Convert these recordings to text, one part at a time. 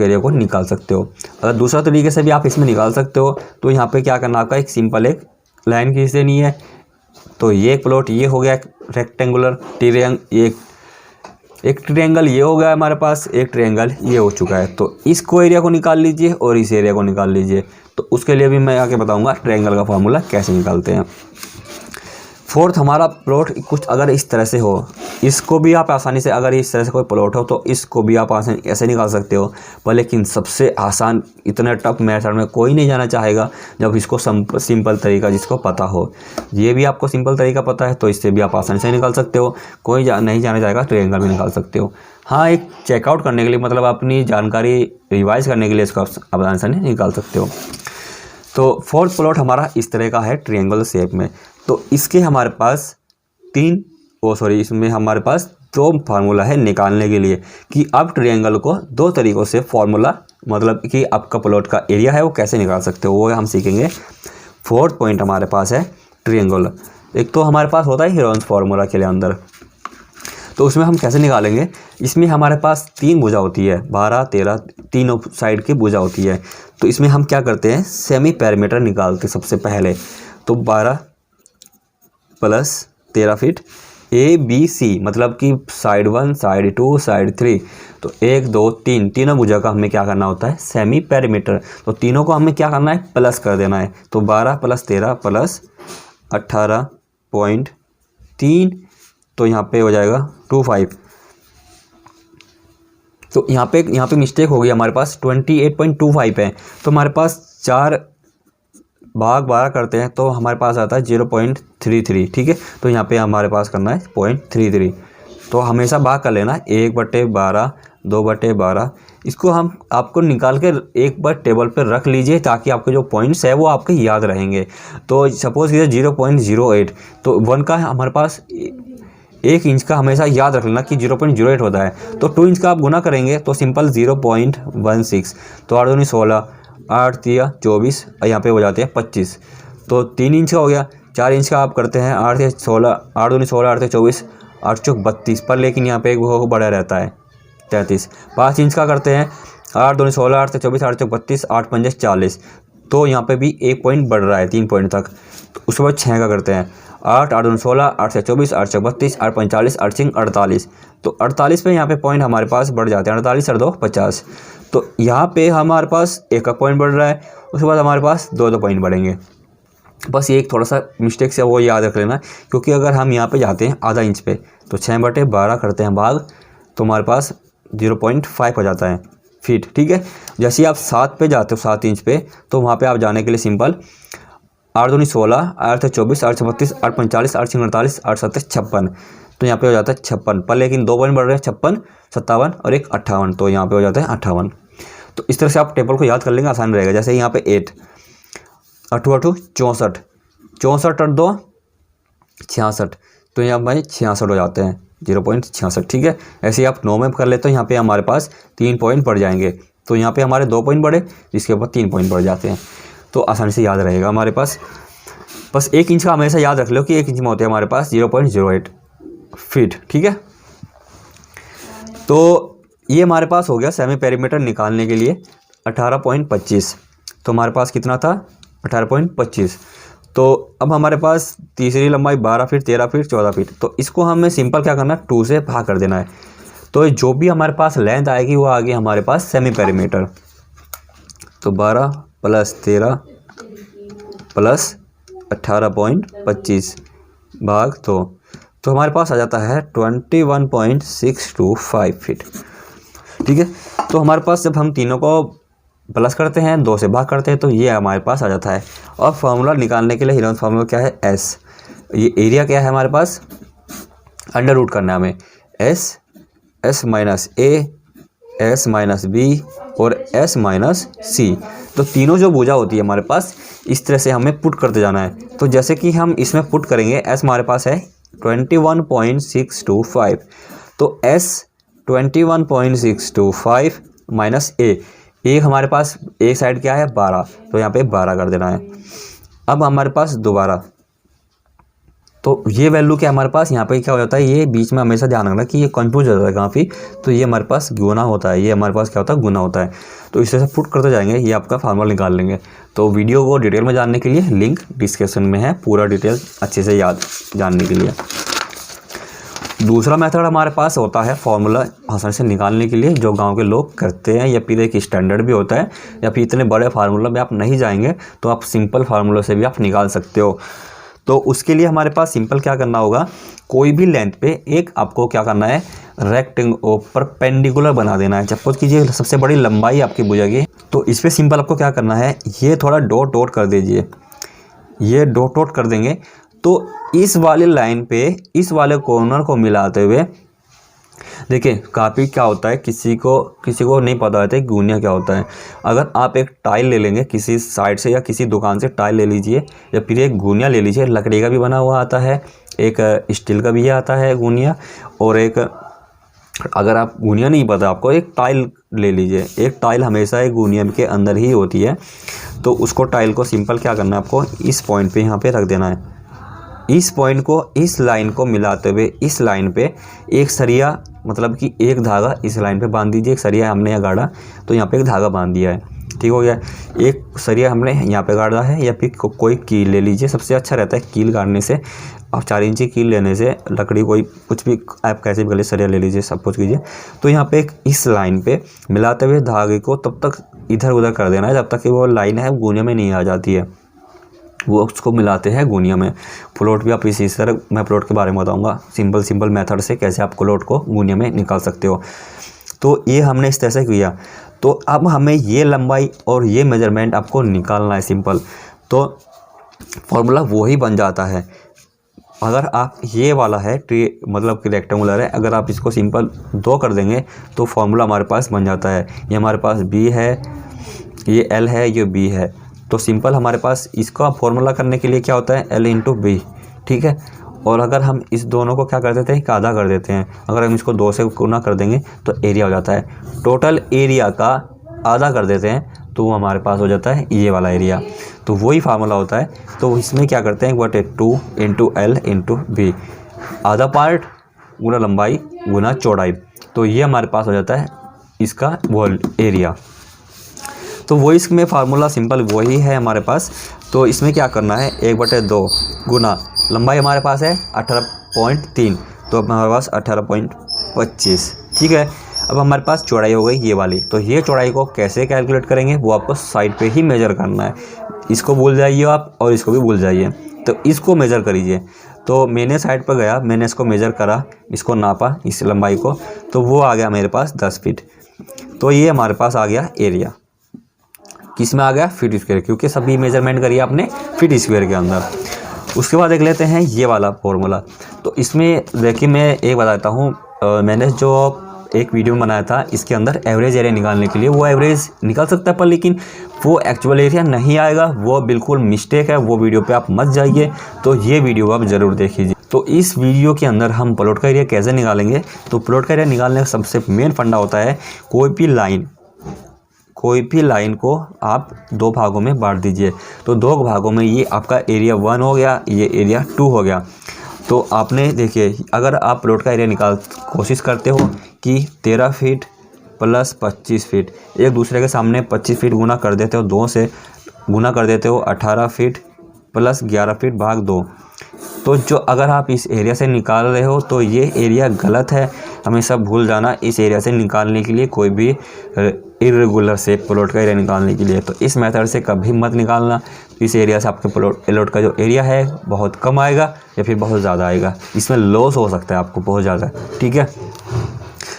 के एरिया को निकाल सकते हो। अगर दूसरा तरीके से भी आप इसमें निकाल सकते हो तो यहाँ पे क्या करना, आपका एक सिंपल एक लाइन खींच देनी है। तो ये एक प्लॉट ये हो गया रेक्टेंगुलर एक ट्रायंगल ये हो गया हमारे पास, एक ट्रायंगल ये हो चुका है। तो इसको एरिया को निकाल लीजिए और इस एरिया को निकाल लीजिए। तो उसके लिए भी मैं आके बताऊंगा ट्रायंगल का फार्मूला कैसे निकालते हैं। फोर्थ हमारा प्लॉट कुछ अगर इस तरह से हो, इसको भी आप आसानी से, अगर इस तरह से कोई प्लॉट हो तो इसको भी आप आसानी ऐसे निकाल सकते हो। पर लेकिन सबसे आसान, इतना टफ मेथड में कोई नहीं जाना चाहेगा जब इसको सिंपल तरीका जिसको पता हो। ये भी आपको सिंपल तरीका पता है तो इससे भी आप आसानी से निकाल सकते हो। कोई नहीं जाना चाहेगा ट्रायंगल भी निकाल सकते हो। हाँ, एक चेकआउट करने के लिए, मतलब अपनी जानकारी रिवाइज करने के लिए इसको आप आसानी निकाल सकते हो। तो फोर्थ प्लॉट हमारा इस तरह का है ट्रायंगल शेप में। तो इसके हमारे पास इसमें हमारे पास दो फार्मूला है निकालने के लिए कि आप ट्रायंगल को दो तरीक़ों से फार्मूला, मतलब कि आपका प्लॉट का एरिया है वो कैसे निकाल सकते हो, वो हम सीखेंगे। फोर्थ पॉइंट हमारे पास है ट्रायंगल। एक तो हमारे पास होता है हीरोन्स फार्मूला के लिए अंदर, तो उसमें हम कैसे निकालेंगे। इसमें हमारे पास 3 भुजा होती है, 12, 13, तीनों साइड की भुजा होती है। तो इसमें हम क्या करते हैं, सेमी पैरामीटर निकालते सबसे पहले। तो 12 + 13 फीट ABC, मतलब कि साइड 1, साइड 2, साइड 3। तो 1, 2, 3 तीनों भुजा का हमें क्या करना होता है, सेमी पैरामीटर। तो तीनों को हमें क्या करना है, प्लस कर देना है। तो 12 + 13 + 18.3, तो यहाँ पे हो जाएगा 25। तो यहाँ पे मिस्टेक हो गई, हमारे पास 28.25 है। तो हमारे पास 4 भाग 12 करते हैं तो हमारे पास आता है 0.33, ठीक है। तो यहाँ पे हमारे पास करना है 0.33। तो हमेशा भाग कर लेना 1/12, 2/12। इसको हम आपको निकाल के एक बार टेबल पर रख लीजिए ताकि आपके जो पॉइंट्स है वो आपके याद रहेंगे। तो सपोज़ कीजिए 0.08, तो 1 का हमारे पास 1 इंच का हमेशा याद रख लेना कि 0.08 होता है। तो 2 इंच का आप गुना करेंगे तो सिंपल 0.16। तो 8 दूनी 16, 8 तिया 24, और यहाँ पे हो जाते हैं 25। तो 3 इंच का हो गया। 4 इंच का आप करते हैं 8 तिया 16, 8 दूनी 16, 8 तिया 24, 8 चौक 32 पर, लेकिन यहाँ पे एक वो बड़ा रहता है 33। 5 इंच का करते हैं 8 दूनी 16, 8 तिया 24, 8 चौक 32, 8 पंजे 40। तो यहाँ पे भी 1 पॉइंट बढ़ रहा है 3 पॉइंट तक। तो उसके बाद 6 का करते हैं 8, 8 दूनी 16, 8 से 24, 8 से 32, 8 पंज 40, 8 सिंह 48। तो 48 पे यहाँ पे पॉइंट हमारे पास बढ़ जाते हैं, 48 और 2 50। तो यहाँ पे हमारे पास 1 का पॉइंट बढ़ रहा है, उसके बाद हमारे पास 2 पॉइंट बढ़ेंगे। बस ये एक थोड़ा सा मिस्टेक से वो याद रख लेना, क्योंकि अगर हम यहाँ पे जाते हैं आधा इंच पे तो 6/12 करते हैं भाग, तो हमारे पास 0.5 हो जाता है फीट, ठीक है। जैसे ही आप 7 पे जाते हो, 7 इंच पे, तो वहाँ पे आप जाने के लिए सिंपल 8 दूनी 16, 8 से 24, 8 से 32, 8 पंज 40, 8 सिंह 48, 8 7 56। तो यहाँ पे हो जाता है 56 पर, लेकिन 2 पॉइंट बढ़ रहे हैं, 56, 57 और एक 58। तो यहाँ पे हो जाता है 58। तो इस तरह से आप टेबल को याद कर लेंगे, आसान रहेगा। जैसे यहाँ पे 8, 8 8 64, 64 और 2 66। तो यहाँ भाई 66 हो जाते हैं, 0.66, ठीक है। ऐसे ही आप 9 में कर लेते हो, यहाँ पे हमारे पास 3 पॉइंट बढ़ जाएंगे। तो यहाँ पे हमारे 2 पॉइंट बढ़े, जिसके ऊपर 3 पॉइंट बढ़ जाते हैं। तो आसानी से याद रहेगा हमारे पास। बस 1 इंच का हमेशा याद रख लो कि 1 इंच में होते हैं हमारे पास 0.08 फीट, ठीक है। तो ये हमारे पास हो गया सेमी पेरीमीटर निकालने के लिए 18.25। तो हमारे पास कितना था, 18.25। तो अब हमारे पास तीसरी लंबाई 12 फीट, 13 फीट, 14 फीट। तो इसको हमें सिंपल क्या करना है, 2 से भाग कर देना है। तो जो भी हमारे पास लेंथ आएगी वो आएगी हमारे पास सेमी पेरीमीटर। तो 12 + 13 + 18.25 भाग 2, तो हमारे पास आ जाता है 21.625 फीट, ठीक है। तो हमारे पास जब हम तीनों को प्लस करते हैं, 2 से भाग करते हैं, तो ये हमारे पास आ जाता है। और फार्मूला निकालने के लिए हीरोन्स फार्मूला क्या है, S। ये एरिया क्या है हमारे पास, अंडर रूट करना है हमें, S - A, S - B और S - C। तो तीनों जो भुजा होती है हमारे पास, इस तरह से हमें पुट करते जाना है। तो जैसे कि हम इसमें पुट करेंगे, S हमारे पास है 21.625। तो S 21.625 माइनस A हमारे पास एक साइड क्या है 12, तो यहाँ पे 12 कर देना है। अब हमारे पास दोबारा तो ये वैल्यू क्या हमारे पास यहाँ पे क्या हो जाता है, ये बीच में हमेशा ध्यान रखना कि ये कंफ्यूज हो जाता है काफ़ी। तो ये हमारे पास गुना होता है, ये हमारे पास क्या होता है, गुना होता है। तो इस तरह से पुट करते जाएंगे, ये आपका फार्मूला निकाल लेंगे। तो वीडियो को डिटेल में जानने के लिए लिंक डिस्क्रिप्शन में है, पूरा डिटेल अच्छे से याद जानने के लिए। दूसरा मेथड हमारे पास होता है फार्मूला आसानी से निकालने के लिए, जो गांव के लोग करते हैं, या फिर एक स्टैंडर्ड भी होता है, या फिर इतने बड़े फार्मूला में आप नहीं जाएंगे तो आप सिंपल फार्मूला से भी आप निकाल सकते हो। तो उसके लिए हमारे पास सिंपल क्या करना होगा, कोई भी लेंथ पे एक आपको क्या करना है, रेक्टेंगल परपेंडिकुलर बना देना है। सपोज कीजिए सबसे बड़ी लंबाई आपकी बुझ जाएगी, तो इस पर सिंपल आपको क्या करना है, ये थोड़ा डॉट डॉट कर दीजिए, ये डॉट डॉट कर देंगे। तो इस वाले लाइन पे इस वाले कॉर्नर को मिलाते हुए देखिए, काफ़ी क्या होता है, किसी को नहीं पता होता है गुनिया क्या होता है। अगर आप एक टाइल ले लेंगे किसी साइड से या किसी दुकान से टाइल ले लीजिए, या फिर एक गुनिया ले लीजिए, लकड़ी का भी बना हुआ आता है, एक स्टील का भी आता है गुनिया, और एक अगर आप गुनिया नहीं पता आपको, एक टाइल ले लीजिए। एक टाइल हमेशा एक गुनिया के अंदर ही होती है। तो उसको टाइल को सिंपल क्या करना है, आपको इस पॉइंट पे यहाँ पे रख देना है। इस पॉइंट को इस लाइन को मिलाते हुए इस लाइन पे एक सरिया, मतलब कि एक धागा इस लाइन पे बांध दीजिए। एक सरिया हमने यहाँ गाड़ा, तो यहाँ पे एक धागा बांध दिया है, ठीक हो गया। एक सरिया हमने यहाँ पे गाड़ा है, या फिर कोई कील ले लीजिए, सबसे अच्छा रहता है कील गाड़ने से। आप 4 इंची कील लेने से, लकड़ी कोई कुछ भी आप कैसे भी गले सरिया ले लीजिए, सब कुछ कीजिए। तो यहाँ पे एक इस लाइन पे मिलाते हुए धागे को तब तक इधर उधर कर देना है जब तक कि वो लाइन है गुनिया में नहीं आ जाती है, वो उसको मिलाते हैं गुनिया में। प्लॉट भी आप इसी तरह, मैं प्लॉट के बारे में बताऊंगा सिंपल मेथड से कैसे आप प्लॉट को गुनिया में निकाल सकते हो। तो ये हमने इस तरह से किया। तो अब हमें ये लंबाई और ये मेजरमेंट आपको निकालना है सिंपल। तो फॉर्मूला वही बन जाता है। अगर आप ये वाला है मतलब कि रेक्टेंगुलर है, अगर आप इसको सिंपल 2 कर देंगे तो फॉर्मूला हमारे पास बन जाता है। ये हमारे पास बी है, ये एल है, ये बी है। तो सिंपल हमारे पास इसका फॉर्मूला करने के लिए क्या होता है, L इंटू बी, ठीक है। और अगर हम इस दोनों को क्या कर देते हैं, आधा कर देते हैं। अगर हम इसको 2 से गुना कर देंगे तो एरिया हो जाता है। टोटल एरिया का आधा कर देते हैं तो वो हमारे पास हो जाता है ये वाला एरिया। तो वही फार्मूला होता है। तो इसमें क्या करते हैं, 1/2 इंटू एल इंटू बी, आधा पार्ट गुना लंबाई गुना चौड़ाई। तो ये हमारे पास हो जाता है इसका वॉल एरिया। तो वो इसमें फार्मूला सिंपल वही है हमारे पास। तो इसमें क्या करना है, 1/2 गुना लंबाई हमारे पास है 18.3, तो अब हमारे पास 18.25, ठीक है। अब हमारे पास चौड़ाई हो गई ये वाली। तो ये चौड़ाई को कैसे कैलकुलेट करेंगे, वो आपको साइड पे ही मेजर करना है। इसको भूल जाइए आप, और इसको भी भूल जाइए। तो इसको मेजर करिए। तो मैंने साइड पर गया, मैंने इसको मेजर करा, इसको नापा इस लंबाई को, तो वो आ गया मेरे पास 10 फीट। तो ये हमारे पास आ गया एरिया, किस में आ गया, फीट स्क्वायर, क्योंकि सभी मेजरमेंट करिए आपने फीट स्क्वायर के अंदर। उसके बाद देख लेते हैं ये वाला फॉर्मूला। तो इसमें देखिए मैं एक बताता हूँ, मैंने जो एक वीडियो बनाया था इसके अंदर एवरेज एरिया निकालने के लिए, वो एवरेज निकल सकता है पर लेकिन वो एक्चुअल एरिया नहीं आएगा, वो बिल्कुल मिस्टेक है। वो वीडियो पे आप मत जाइए, तो ये वीडियो आप ज़रूर देखिए। तो इस वीडियो के अंदर हम प्लॉट का एरिया कैसे निकालेंगे। तो प्लॉट का एरिया निकालने का सबसे मेन फंडा होता है, कोई भी लाइन को आप 2 भागों में बांट दीजिए। तो 2 भागों में ये आपका एरिया 1 हो गया, ये एरिया 2 हो गया। तो आपने देखिए, अगर आप प्लॉट का एरिया कोशिश करते हो कि 13 फीट प्लस 25 फीट, एक दूसरे के सामने 25 फीट गुना कर देते हो, 2 से गुना कर देते हो, 18 फीट प्लस 11 फीट भाग 2। तो जो अगर आप इस एरिया से निकाल रहे हो तो ये एरिया गलत है, हमेशा भूल जाना। इस एरिया से निकालने के लिए कोई भी इरेगुलर से प्लॉट का एरिया निकालने के लिए, तो इस मेथड से कभी मत निकालना। इस एरिया से आपके प्लॉट का जो एरिया है बहुत कम आएगा या फिर बहुत ज़्यादा आएगा, इसमें लॉस हो सकता है आपको बहुत ज़्यादा, ठीक है।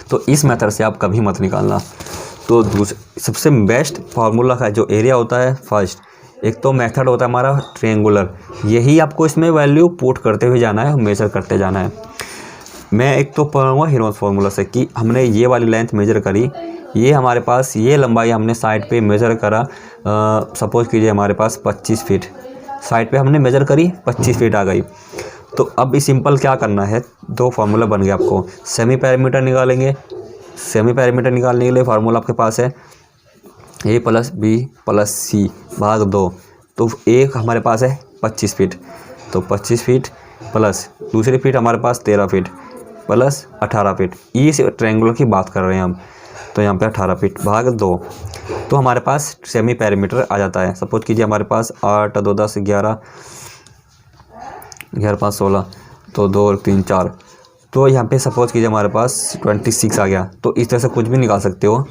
तो इस मेथड से आप कभी मत निकालना। तो सबसे बेस्ट फार्मूला का जो एरिया होता है, फर्स्ट एक तो मेथड होता है हमारा ट्रायंगुलर, यही आपको इसमें वैल्यू पुट करते हुए जाना है, मेजर करते जाना है। मैं एक तो पढ़ूँगा हीरोज फार्मूला से कि हमने ये वाली लेंथ मेजर करी, ये हमारे पास ये लंबाई हमने साइड पे मेज़र करा, सपोज कीजिए हमारे पास 25 फीट साइड पे हमने मेज़र करी, 25 फीट आ गई। तो अब इस सिंपल क्या करना है, 2 फार्मूला बन गया आपको। सेमी पैरामीटर निकालेंगे, सेमी पैरामीटर निकालने के लिए फार्मूला आपके पास है a + b + c/2। तो एक हमारे पास है 25 फीट, तो 25 फीट प्लस दूसरी फीट हमारे पास 13 फीट प्लस 18 फीट, इस ट्रायंगुलर की बात कर रहे हैं हम। तो यहाँ पे 18 फीट भाग 2, तो हमारे पास सेमी पेरीमीटर आ जाता है। सपोज कीजिए हमारे पास 8 2 10 11 11 5 16, तो 2 और 3 4, तो यहाँ पे सपोज कीजिए हमारे पास 26 आ गया। तो इस तरह से कुछ भी निकाल सकते हो,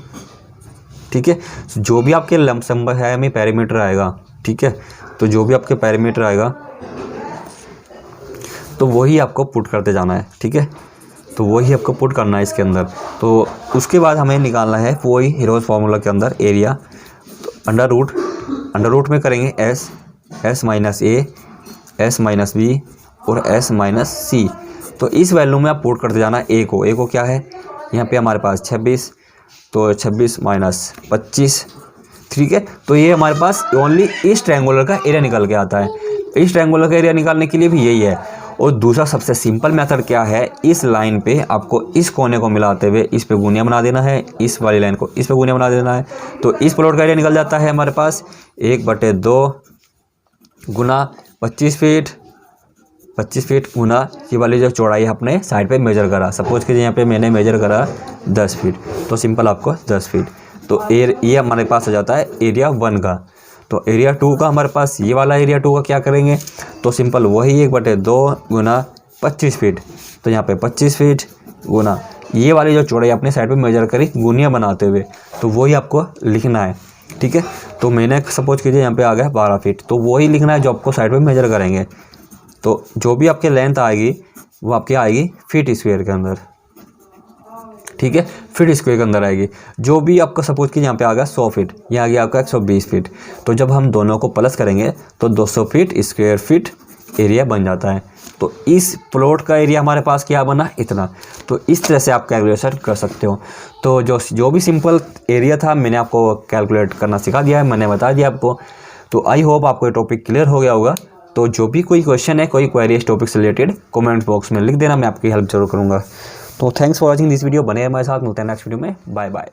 ठीक है। जो भी आपके लमसम है में पेरीमीटर आएगा, ठीक है, तो जो भी आपके पेरीमीटर आएगा तो वही आपको पुट करते जाना है, ठीक है। तो वही आपको पुट करना है इसके अंदर। तो उसके बाद हमें निकालना है वही हीरोज फार्मूला के अंदर एरिया। तो अंडर रूट में करेंगे एस माइनस ए, एस माइनस बी और एस माइनस सी। तो इस वैल्यू में आप पुट करते जाना ए को क्या है यहाँ पे हमारे पास 26, तो 26 माइनस 25, ठीक है। तो ये हमारे पास ओनली इस ट्रायंगुलर का एरिया निकल के आता है। इस ट्रायंगुलर का एरिया निकालने के लिए भी यही है। और दूसरा सबसे सिंपल मेथड क्या है, इस लाइन पे आपको इस कोने को मिलाते हुए इस पे गुनिया बना देना है, इस वाली लाइन को इस पे गुनिया बना देना है। तो इस प्लॉट का एरिया निकल जाता है हमारे पास 1/2 गुना 25 फीट गुना ये वाली जो चौड़ाई अपने साइड पे मेजर करा। सपोज कीजिए यहाँ पे मैंने मेजर करा 10 फीट, तो सिंपल आपको 10 फीट। तो ये हमारे पास आ जाता है एरिया 1 का। तो एरिया 2 का हमारे पास ये वाला एरिया 2 का क्या करेंगे, तो सिंपल वही 1/2 गुना 25 फीट। तो यहाँ पे 25 फीट गुना ये वाली जो चौड़ाई अपने साइड पे मेजर करी गुनिया बनाते हुए, तो वही आपको लिखना है, ठीक है। तो मैंने सपोज कीजिए यहाँ पे आ गया 12 फीट, तो वही लिखना है जो आपको साइड पे मेजर करेंगे। तो जो भी आपकी लेंथ आएगी वो आपकी आएगी फीट स्क्वायर के अंदर, ठीक है, फीट स्क्वायर के अंदर आएगी। जो भी आपका सपोज कि यहाँ पे आ गया 100 फीट, यहाँ आ गया आपका 120 फीट। तो जब हम दोनों को प्लस करेंगे तो 200 फीट स्क्वायर फीट एरिया बन जाता है। तो इस प्लॉट का एरिया हमारे पास क्या बना, इतना। तो इस तरह से आप कैलकुलेशन कर सकते हो। तो जो भी सिंपल एरिया था मैंने आपको कैलकुलेट करना सिखा दिया है, मैंने बता दिया आपको। तो आई होप आपको ये टॉपिक क्लियर हो गया होगा। तो जो भी कोई क्वेश्चन है, कोई क्वेरी इस टॉपिक से रिलेटेड, कमेंट बॉक्स में लिख देना, मैं आपकी हेल्प जरूर करूँगा। तो thanks for watching this video. बने हमारे साथ, मिलते हैं नेक्स्ट वीडियो में। Bye bye.